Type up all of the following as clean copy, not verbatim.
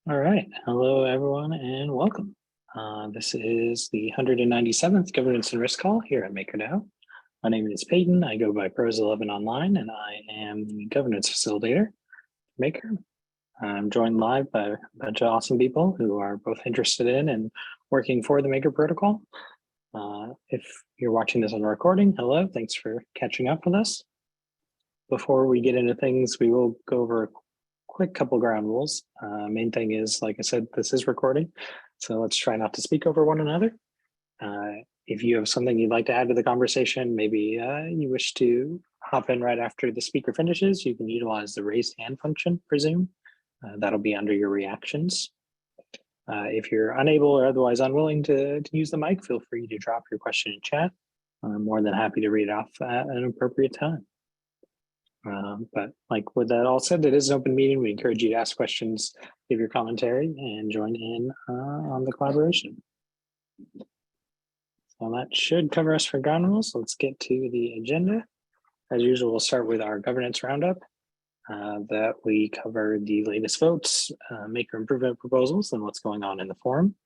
All right. Hello, everyone, and welcome. This is the 197th Governance and Risk Call here at MakerDAO. My name is Peyton. I go by Pros11 online, and I am the governance facilitator for Maker. I'm joined live by a bunch of awesome people who are both interested in and working for the Maker protocol. If you're watching this on a recording, hello, thanks for catching up with us. Before we get into things, we will go over a quick couple ground rules. Main thing is, like I said, this is recording, so let's try not to speak over one another. If you have something you'd like to add to the conversation, maybe you wish to hop in right after the speaker finishes, you can utilize the raise hand function for Zoom. That'll be under your reactions. If you're unable or otherwise unwilling to use the mic, feel free to drop your question in chat. I'm more than happy to read it off at an appropriate time. But like with that all said, it is an open meeting. We encourage you to ask questions, give your commentary, and join in on the collaboration. So that should cover us for ground rules. Let's get to the agenda. As usual, we'll start with our governance roundup. That we cover the latest votes, maker improvement proposals, and what's going on in the forum.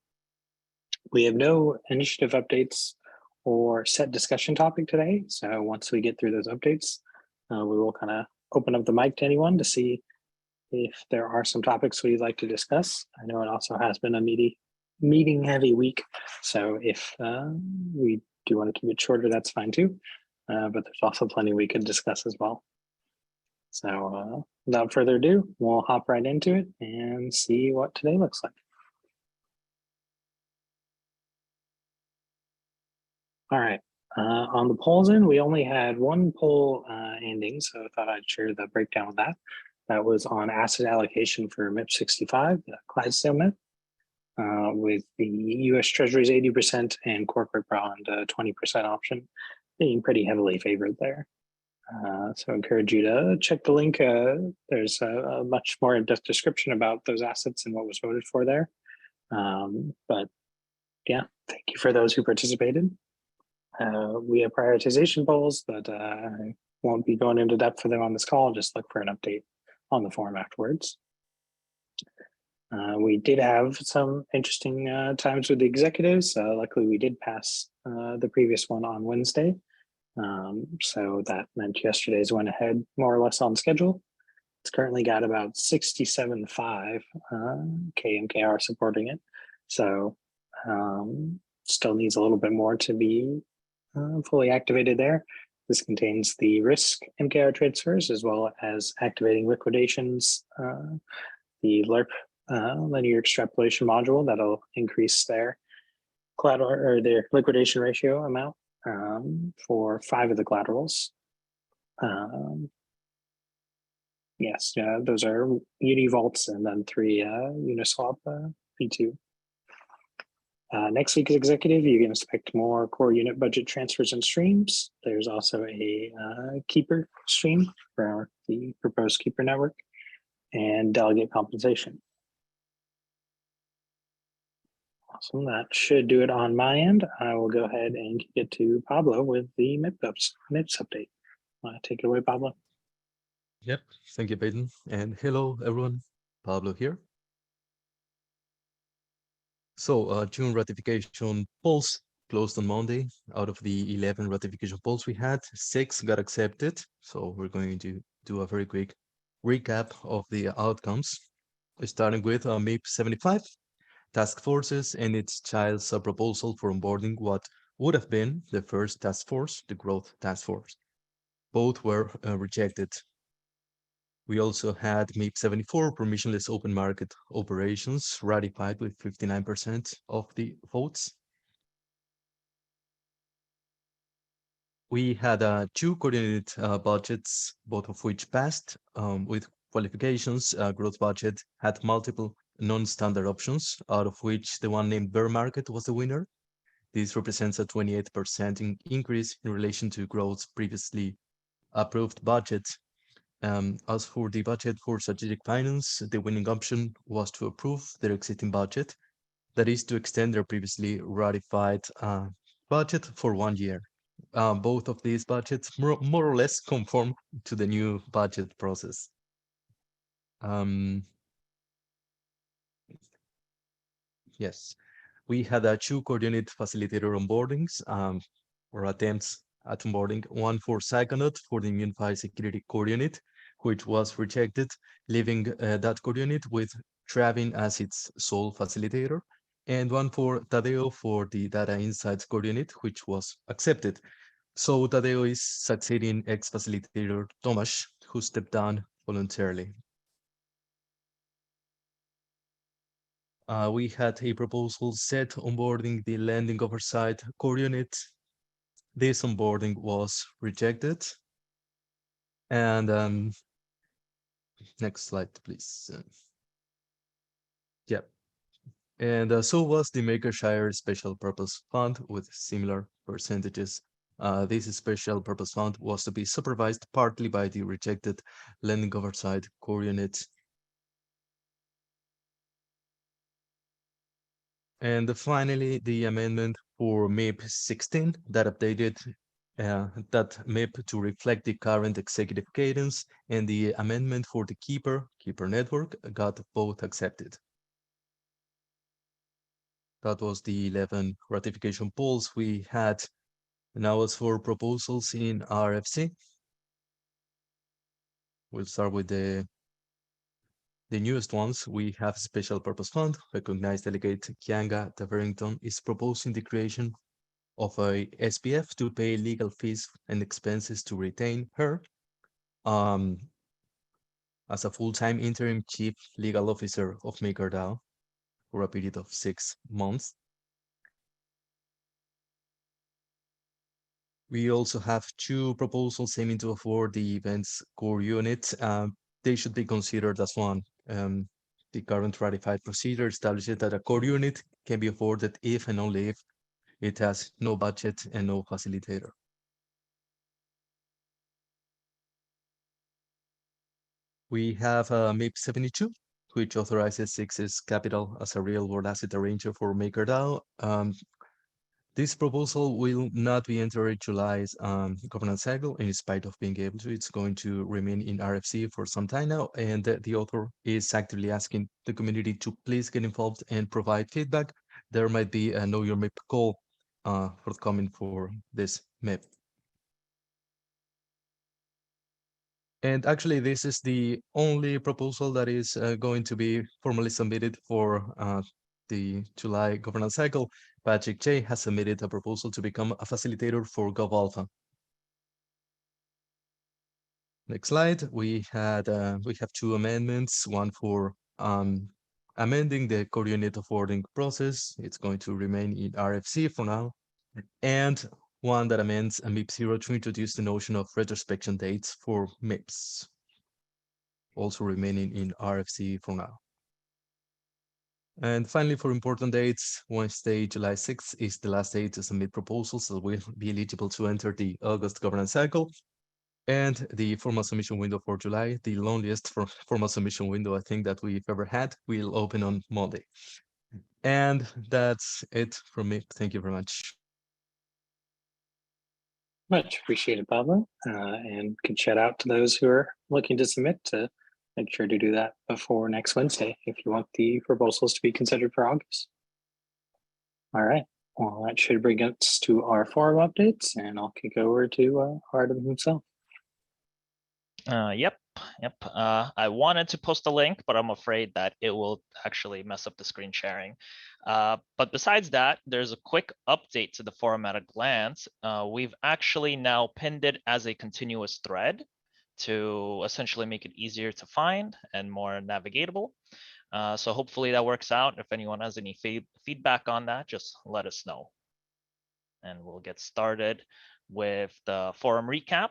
We have no initiative updates or set discussion topic today. So once we get through those updates, we will kind of open up the mic to anyone to see if there are some topics we'd like to discuss. I know it also has been a meeting heavy week. So if we do want to keep it shorter, that's fine too. But there's also plenty we could discuss as well. So without further ado, we'll hop right into it and see what today looks like. All right, on the polls in, we only had one poll ending, so I thought I'd share the breakdown of that. That was on asset allocation for MIP 65, the Clydesdale MIP, with the US Treasuries 80% and corporate bond 20% option being pretty heavily favored there. So I encourage you to check the link. There's a much more in-depth description about those assets and what was voted for there. But yeah, thank you for those who participated. We have prioritization polls, but I won't be going into depth for them on this call. Just look for an update on the forum afterwards. We did have some interesting times with the executives. Luckily, we did pass the previous one on Wednesday. So that meant yesterday's went ahead more or less on schedule. It's currently got about 67.5 KMKR supporting it. So still needs a little bit more to be fully activated there. This contains the risk MKR transfers as well as activating liquidations, the 𝘠𝘪𝘴 linear extrapolation module that'll increase their collateral or their liquidation ratio amount for 5 of the collaterals. Yes, those are uni-vaults and then 3 Uniswap P2. Next week's executive, you can expect more core unit budget transfers and streams. There's also a keeper stream for the proposed keeper network and delegate compensation. Awesome, that should do it on my end. I will go ahead and get to Pablo with the MIPs update. Take it away, Pablo. Yep, thank you, Peyton. And hello, everyone. Pablo here. So June ratification polls closed on Monday. Out of the 11 ratification polls we had, 6 got accepted. So we're going to do a very quick recap of the outcomes, starting with MIP 75. Task forces and its child sub-proposal for onboarding what would have been the first task force, the growth task force. Both were rejected. We also had MIP 74, permissionless open market operations, ratified with 59% of the votes. We had 2 coordinated budgets, both of which passed with qualifications. Growth budget had multiple non-standard options, out of which the one named bear market was the winner. This represents a 28% increase in relation to growth's previously approved budget. As for the budget for strategic finance, the winning option was to approve their existing budget, that is to extend their previously ratified budget for 1 year. Both of these budgets more or less conform to the new budget process. Yes, we had two coordinate facilitator onboardings or attempts at onboarding, one for Psychonaut for the immune file security coordinate, which was rejected, leaving that coordinate with Travin as its sole facilitator, and one for Tadeo for the data insights coordinate, which was accepted. So Tadeo is succeeding ex-facilitator Tomasz, who stepped down voluntarily. We had a proposal set onboarding the landing oversight coordinate. This onboarding was rejected. And next slide, please. Yeah. And so was the Makershire Special Purpose Fund with similar percentages. This special purpose fund was to be supervised partly by the rejected landing oversight coordinate. And finally, the amendment for MIP 16 that updated that MIP to reflect the current executive cadence, and the amendment for the Keeper network got both accepted. That was the 11 ratification polls we had. Now as for proposals in RFC, we'll start with the newest ones. We have Special Purpose Fund. Recognized delegate Kianga Taverington is proposing the creation of a SPF to pay legal fees and expenses to retain her as a full-time interim chief legal officer of MakerDAO for a period of 6 months. We also have two proposals aiming to afford the events core unit. They should be considered as one. The current ratified procedure establishes that a core unit can be afforded if and only if it has no budget and no facilitator. We have MIP 72, which authorizes Six's Capital as a real-world asset arranger for MakerDAO. This proposal will not be entered July's governance cycle, in spite of being able to. It's going to remain in RFC for some time now, and the author is actively asking the community to please get involved and provide feedback. There might be a Know Your MIP call forthcoming for this MIP. And actually, this is the only proposal that is going to be formally submitted for the July governance cycle. Patrick J has submitted a proposal to become a facilitator for GovAlpha. Next slide. We have two amendments. One for amending the coordinate forwarding process. It's going to remain in RFC for now, and one that amends a MIP 0 to introduce the notion of retrospection dates for MIPs, also remaining in RFC for now. And finally, for important dates, Wednesday, July 6th is the last day to submit proposals that will be eligible to enter the August governance cycle. And the formal submission window for July, the loneliest formal submission window I think that we've ever had, will open on Monday. And that's it from me. Thank you very much. Much appreciated, Pablo. And good shout out to those who are looking to submit to make sure to do that before next Wednesday if you want the proposals to be considered for August. All right. Well, that should bring us to our forum updates, and I'll kick over to Artem himself. Yep. I wanted to post a link, but I'm afraid that it will actually mess up the screen sharing. But besides that, there's a quick update to the forum at a glance. We've actually now pinned it as a continuous thread to essentially make it easier to find and more navigatable. So hopefully that works out. If anyone has any feedback on that, just let us know. And we'll get started with the forum recap,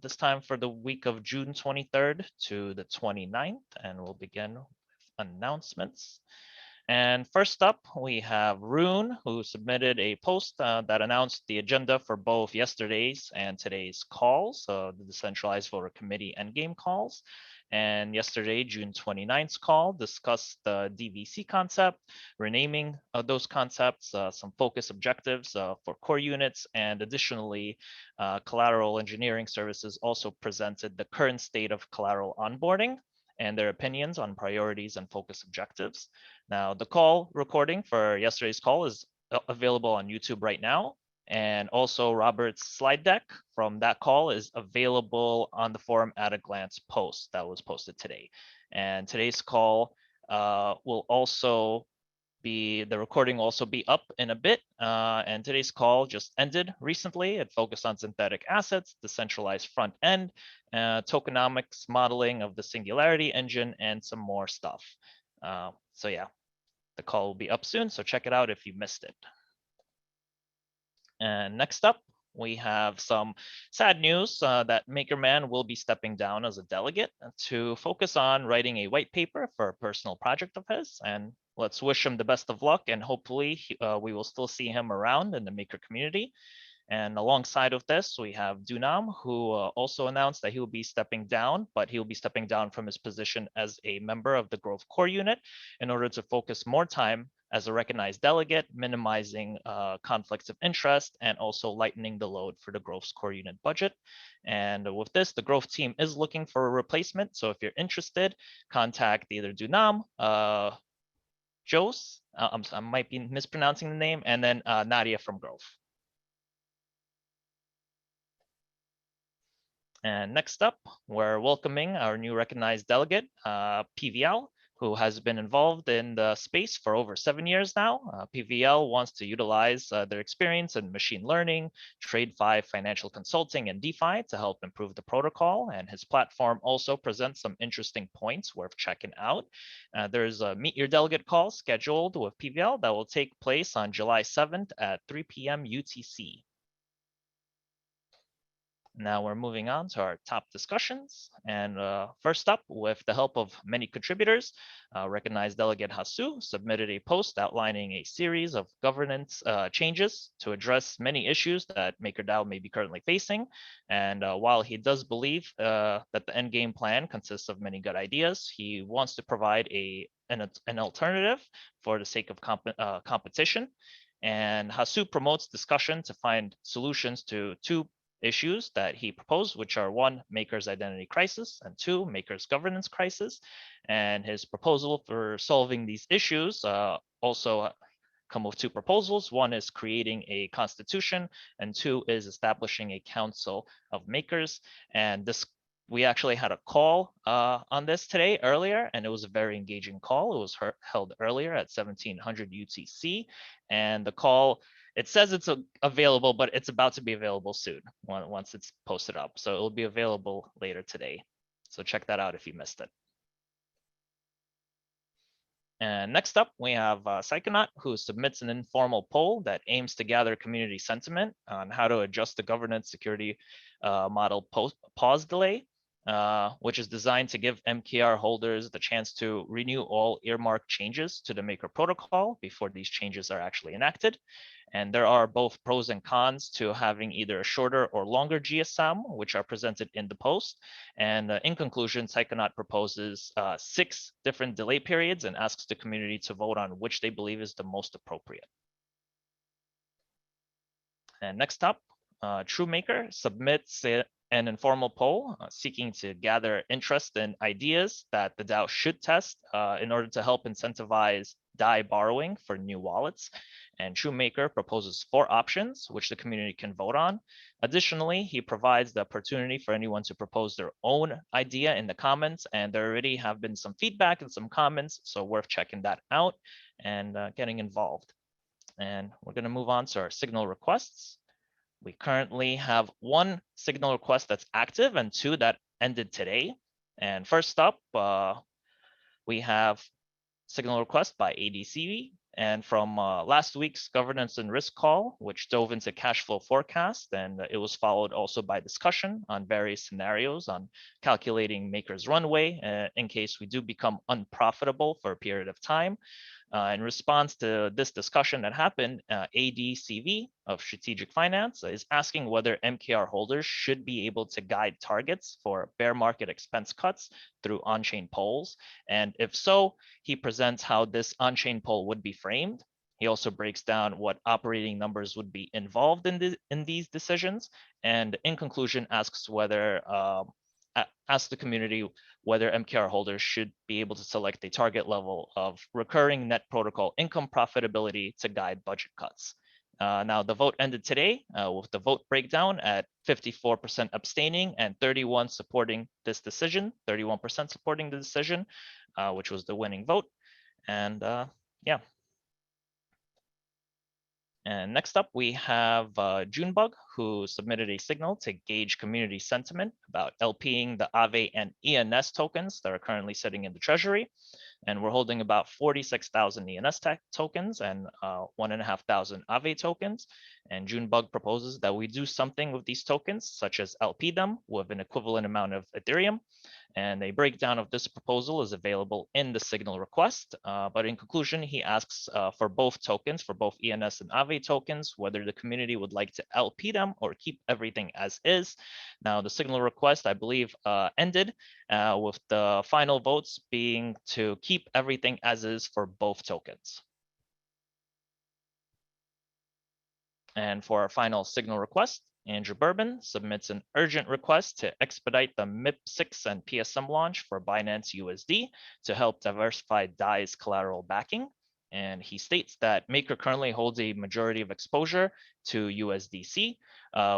this time for the week of June 23rd to the 29th, and we'll begin with announcements. And first up, we have Rune, who submitted a post that announced the agenda for both yesterday's and today's calls, the Decentralized Voter Committee endgame calls. And yesterday, June 29th's call discussed the DVC concept, renaming those concepts, some focus objectives for core units, and additionally, Collateral Engineering Services also presented the current state of collateral onboarding and their opinions on priorities and focus objectives. Now, the call recording for yesterday's call is available on YouTube right now. And also Robert's slide deck from that call is available on the Forum at a Glance post that was posted today. And today's call will also the recording will also be up in a bit. And today's call just ended recently. It focused on synthetic assets, decentralized front end, tokenomics modeling of the Singularity engine, and some more stuff. So yeah, the call will be up soon, so check it out if you missed it. And next up, we have some sad news that MakerMan will be stepping down as a delegate to focus on writing a white paper for a personal project of his. And let's wish him the best of luck, and hopefully we will still see him around in the Maker community. And alongside of this, we have 𝘠𝘱𝘴, who also announced that he will be stepping down, but he will be stepping down from his position as a member of the Growth Core unit in order to focus more time as a recognized delegate, minimizing conflicts of interest, and also lightening the load for the Growth Core unit budget. And with this, the Growth team is looking for a replacement. So if you're interested, contact either 𝘠𝘱𝘴, Jos, I might be mispronouncing the name, and then Nadia from Growth. And next up, we're welcoming our new recognized delegate, PVL, who has been involved in the space for over 7 years now. PVL wants to utilize their experience in machine learning, TradeFi, financial consulting, and DeFi to help improve the protocol. And his platform also presents some interesting points worth checking out. There's a Meet Your Delegate call scheduled with PVL that will take place on July 7th at 3 p.m. UTC. Now we're moving on to our top discussions. And first up, with the help of many contributors, recognized delegate Hasu submitted a post outlining a series of governance changes to address many issues that MakerDAO may be currently facing. And while he does believe that the endgame plan consists of many good ideas, he wants to provide an alternative for the sake of competition. And Hasu promotes discussion to find solutions to two issues that he proposed, which are 1, Maker's identity crisis, and 2, Maker's governance crisis. And his proposal for solving these issues also come with 2 proposals. 1 is creating a constitution, and 2 is establishing a council of makers. And this, we actually had a call on this today earlier, and it was a very engaging call. It was held earlier at 1700 UTC, and the call, it says it's available, but it's about to be available soon once it's posted up. So it will be available later today. So check that out if you missed it. And next up, we have Psychonaut, who submits an informal poll that aims to gather community sentiment on how to adjust the governance security model pause delay, which is designed to give MKR holders the chance to renew all earmarked changes to the Maker protocol before these changes are actually enacted. And there are both pros and cons to having either a shorter or longer GSM, which are presented in the post. And in conclusion, Psychonaut proposes 6 different delay periods and asks the community to vote on which they believe is the most appropriate. And next up, TrueMaker submits an informal poll seeking to gather interest in ideas that the DAO should test in order to help incentivize DAI borrowing for new wallets. And TrueMaker proposes 4 options, which the community can vote on. Additionally, he provides the opportunity for anyone to propose their own idea in the comments. And there already have been some feedback and some comments, so worth checking that out and getting involved. And we're going to move on to our signal requests. We currently have 1 signal request that's active and 2 that ended today. And first up, we have signal request by ADCV. And from last week's governance and risk call, which dove into cash flow forecast, and it was followed also by discussion on various scenarios on calculating Maker's runway in case we do become unprofitable for a period of time. In response to this discussion that happened, ADCV of Strategic Finance is asking whether MKR holders should be able to guide targets for bear market expense cuts through on-chain polls. And if so, he presents how this on-chain poll would be framed. He also breaks down what operating numbers would be involved in these decisions. And in conclusion, asks whether ask the community whether MKR holders should be able to select a target level of recurring net protocol income profitability to guide budget cuts. Now, the vote ended today with the vote breakdown at 54% abstaining and 31% supporting this decision, 31% supporting the decision, which was the winning vote. And yeah. And next up, we have Junebug, who submitted a signal to gauge community sentiment about LPing the Aave and ENS tokens that are currently sitting in the treasury. And we're holding about 46,000 ENS tokens and 1,500 Aave tokens. And Junebug proposes that we do something with these tokens, such as LP them with an equivalent amount of Ethereum. And a breakdown of this proposal is available in the signal request. But in conclusion, he asks for both tokens, for both ENS and Aave tokens, whether the community would like to LP them or keep everything as is. Now, the signal request, I believe, ended with the final votes being to keep everything as is for both tokens. And for our final signal request, Andrew Bourbon submits an urgent request to expedite the MIP6 and PSM launch for Binance USD to help diversify DAI's collateral backing. And he states that Maker currently holds a majority of exposure to USDC,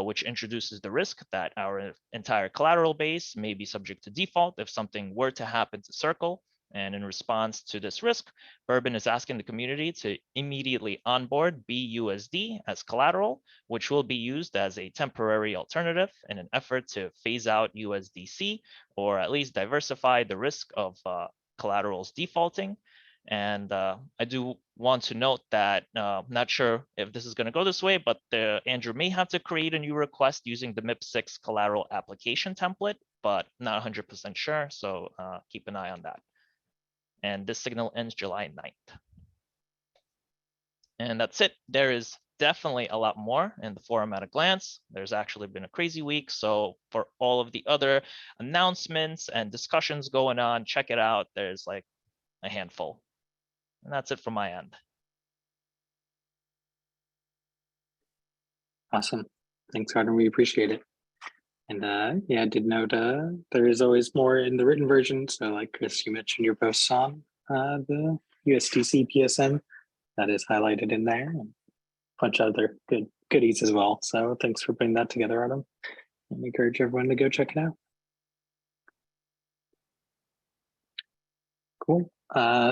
which introduces the risk that our entire collateral base may be subject to default if something were to happen to Circle. And in response to this risk, Bourbon is asking the community to immediately onboard BUSD as collateral, which will be used as a temporary alternative in an effort to phase out USDC, or at least diversify the risk of collaterals defaulting. And I do want to note that I'm not sure if this is going to go this way, but Andrew may have to create a new request using the MIP6 collateral application template, but not 100% sure. So keep an eye on that. And this signal ends July 9th. And that's it. There is definitely a lot more in the forum at a glance. There's actually been a crazy week. So for all of the other announcements and discussions going on, check it out. There's like a handful. And that's it from my end. Awesome. Thanks, Gardner. We appreciate it. And yeah, I did note there is always more in the written version. So like Chris, you mentioned your posts on the USDC PSM that is highlighted in there, and a bunch of other goodies as well. So thanks for putting that together, Adam. And encourage everyone to go check it out. Cool.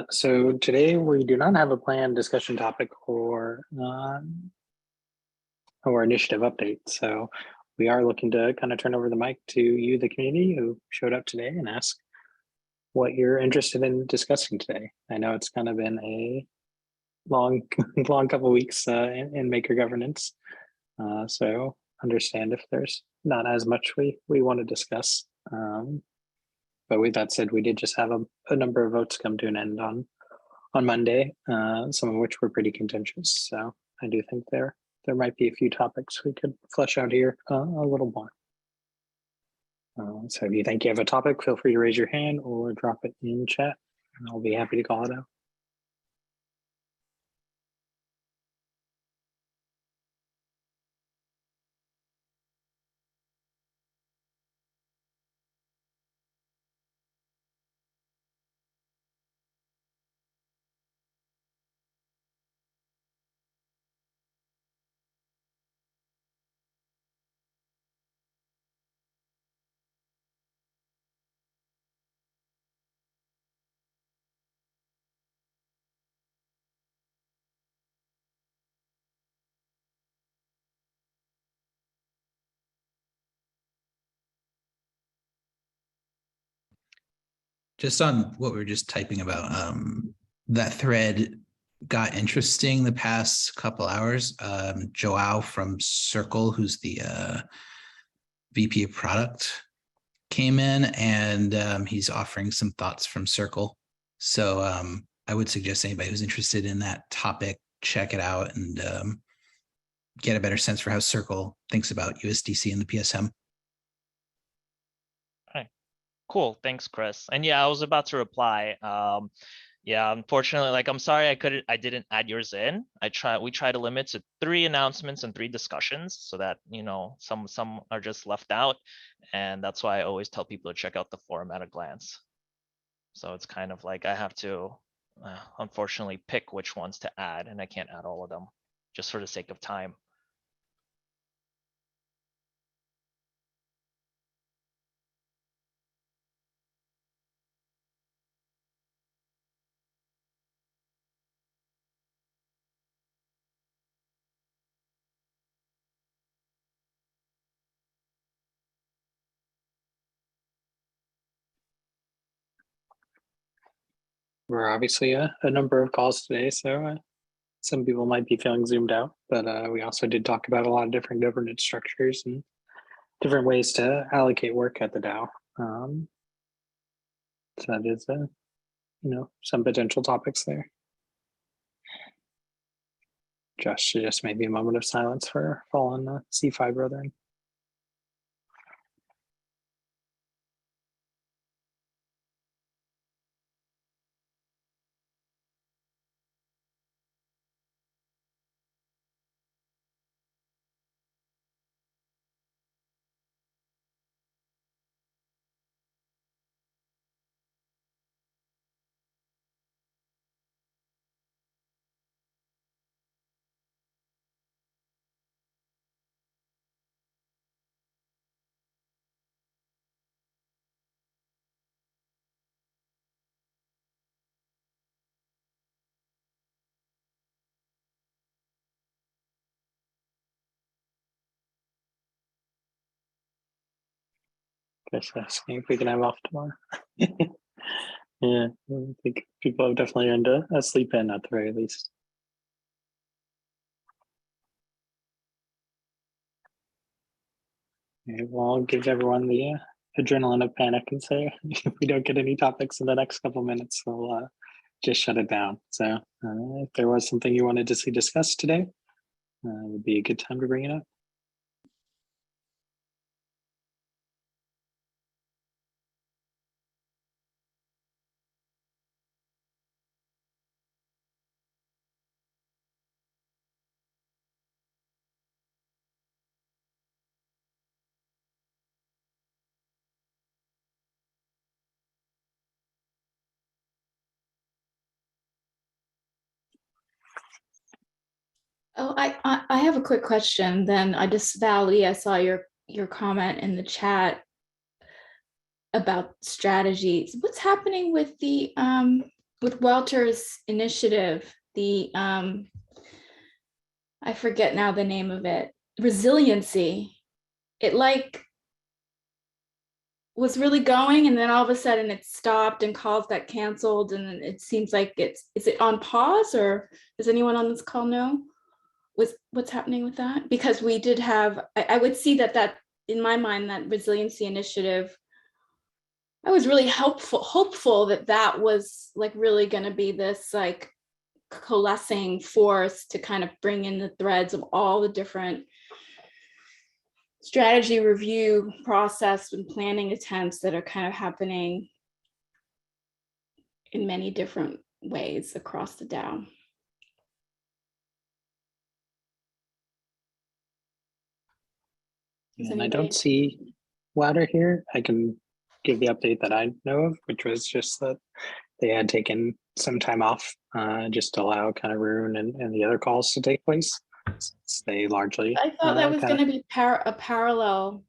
So today we do not have a planned discussion topic or initiative update. So we are looking to kind of turn over the mic to you, the community who showed up today, and ask what you're interested in discussing today. I know it's kind of been a long couple of weeks in Maker governance. So understand if there's not as much we want to discuss. But with that said, we did just have a number of votes come to an end on Monday, some of which were pretty contentious. So I do think there might be a few topics we could flesh out here a little more. So if you think you have a topic, feel free to raise your hand or drop it in chat, and I'll be happy to call it out. Just on what we were just typing about, that thread got interesting the past couple hours. Joao from Circle, who's the VP of product, came in, and he's offering some thoughts from Circle. So I would suggest anybody who's interested in that topic, check it out and get a better sense for how Circle thinks about USDC and the PSM. Cool, thanks, Chris. And yeah, I was about to reply. Yeah, unfortunately, like I'm sorry I didn't add yours in. We try to limit to 3 announcements and 3 discussions so that, you know, some are just left out. And that's why I always tell people to check out the forum at a glance. So it's kind of like I have to unfortunately pick which ones to add, and I can't add all of them just for the sake of time. We're obviously a number of calls today, so some people might be feeling zoomed out, but we also did talk about a lot of different governance structures and different ways to allocate work at the DAO. So that is, you know, some potential topics there. Josh, just maybe a moment of silence for fallen CeFi brethren. Just asking if we can have off tomorrow. Yeah, I think people have definitely earned a sleep in at the very least. Okay, well, I'll give everyone the adrenaline of panic and say if we don't get any topics in the next couple minutes, we'll just shut it down. So if there was something you wanted to see discussed today, it would be a good time to bring it up. Oh, I have a quick question. Then Valerie, I saw your comment in the chat about strategies. What's happening with the with Welter's initiative? The I forget now the name of it. Resiliency. It like was really going, and then all of a sudden it stopped and calls got canceled, and it seems like is it on pause, or does anyone on this call know what's happening with that? Because we did have, I would see that in my mind, that resiliency initiative, I was really hopeful that was like really going to be this like coalescing force to kind of bring in the threads of all the different strategy review process and planning attempts that are kind of happening in many different ways across the DAO. And I don't see Ladder here. I can give the update that I know of, which was just that they had taken some time off just to allow kind of Rune and the other calls to take place. They largely. I thought that was going to be a parallel,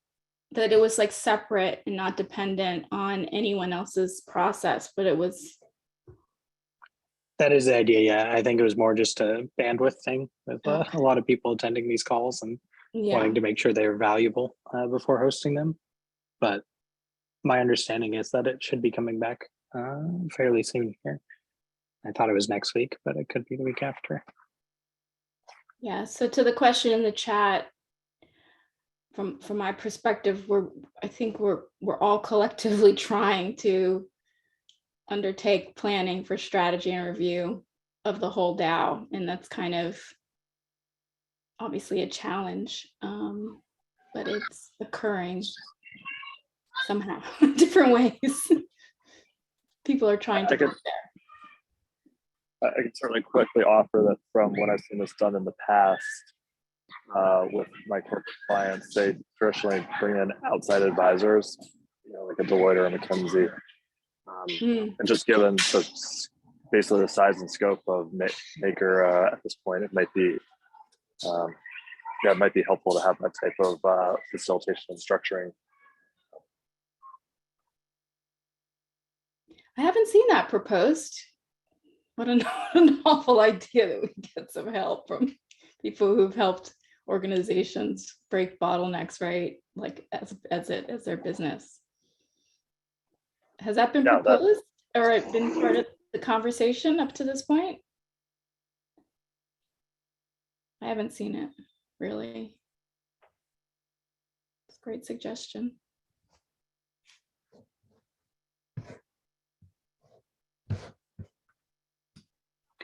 that it was like separate and not dependent on anyone else's process, but it was. That is the idea. Yeah, I think it was more just a bandwidth thing with a lot of people attending these calls and wanting to make sure they're valuable before hosting them. But my understanding is that it should be coming back fairly soon here. I thought it was next week, but it could be the week after. Yeah, so to the question in the chat, from my perspective, I think we're all collectively trying to undertake planning for strategy and review of the whole DAO, and that's kind of obviously a challenge, but it's occurring somehow different ways. People are trying to get there. I can certainly quickly offer that from what I've seen this done in the past with my corporate clients, they traditionally bring in outside advisors, like a Deloitte or a McKinsey. And just given basically the size and scope of Maker at this point, it might be it might be helpful to have that type of facilitation and structuring. I haven't seen that proposed. What a novel idea that we get some help from people who've helped organizations break bottlenecks, right? Like as their business. Has that been proposed or been part of the conversation up to this point? I haven't seen it, really. It's a great suggestion.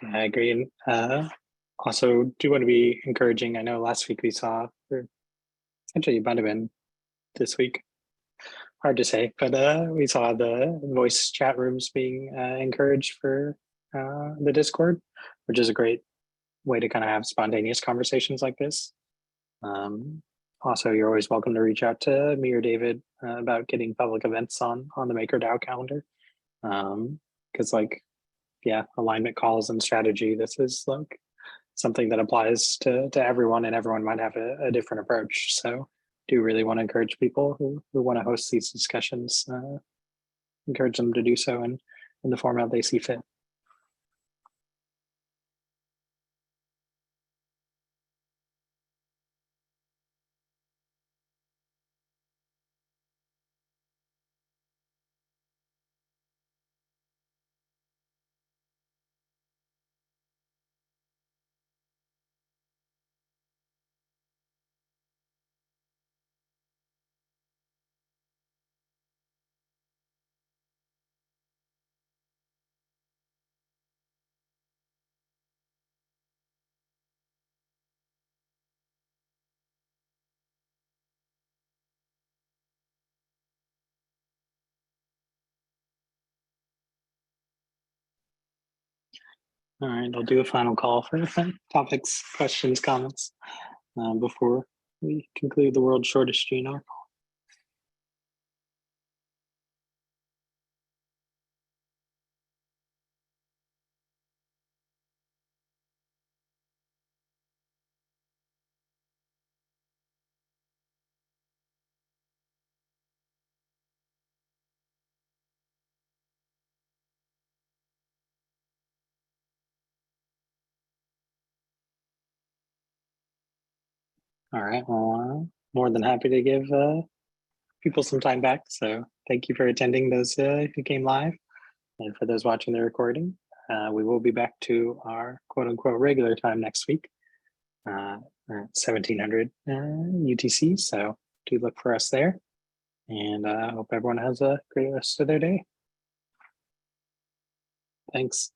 I agree. And also do want to be encouraging. I know last week we saw, or actually it might have been this week, hard to say, but we saw the voice chat rooms being encouraged for the Discord, which is a great way to kind of have spontaneous conversations like this. Also, you're always welcome to reach out to me or David about getting public events on the MakerDAO calendar. Because alignment calls and strategy, this is like something that applies to everyone, and everyone might have a different approach. So do really want to encourage people who want to host these discussions, encourage them to do so in the format they see fit. All right, I'll do a final call for topics, questions, comments before we conclude the world's shortest GNR call. All right, well, more than happy to give people some time back. So thank you for attending those who came live. And for those watching the recording, we will be back to our quote unquote regular time next week at 1700 UTC. So do look for us there. And I hope everyone has a great rest of their day. Thanks.